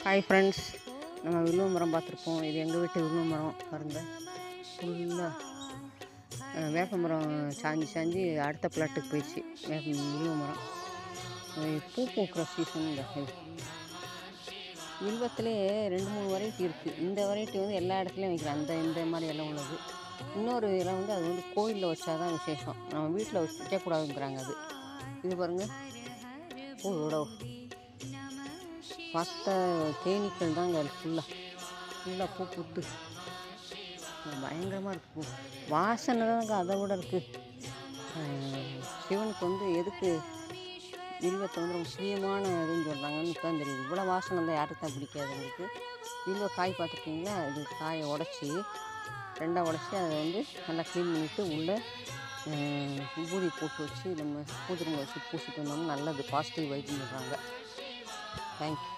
Hi friends, நம்ம வில்வ மரம் பார்த்துருப்போம். இது எங்கள் வீட்டு வில்வ மரம் பாருங்கள். ஃபுல்லாக வேப்ப மரம் சாஞ்சி அடுத்த பிளாட்டுக்கு போயிடுச்சு. வில்வ மரம் பூ பூக்கிற சீசன். இந்த வில்வத்திலே 2-3 வெரைட்டி இருக்குது. இந்த வெரைட்டி வந்து எல்லா இடத்துலையும் வைக்கிறேன். இந்த மாதிரி எல்லாம் உள்ளது. இன்னொரு இலை வந்து அது வந்து கோயிலில் வச்சா தான் விசேஷம். நம்ம வீட்டில் வைக்கக்கூடாதுங்கிறாங்க. அது இது பாருங்கள், பூவோட பார்த்தா தேனீக்கள் தாங்க அது ஃபுல்லாக பூ பூத்து பயங்கரமாக இருக்குது. பூ வாசனை தாங்க அதை விட இருக்குது. சிவனுக்கு வந்து எதுக்கு வில்வத்தை வந்து ரொம்ப முக்கியமான இதுன்னு சொல்கிறாங்கன்னு தான் தெரியுது. இவ்வளோ வாசனை தான் யாருக்கு தான் பிடிக்காது. உங்களுக்கு வில்வ காய் பார்த்துருக்கீங்களா? அது காயை உடச்சி 2ஆக உடச்சி அதை வந்து நல்லா க்ளீன் பண்ணிவிட்டு உள்ளே விபூதி போட்டு வச்சு நம்ம பூஜை ரூமில் வச்சு பூசிட்டு வந்தோம்னா நல்லது, பாசிட்டிவ் வைப்னு சொல்கிறாங்க. தேங்க்யூ.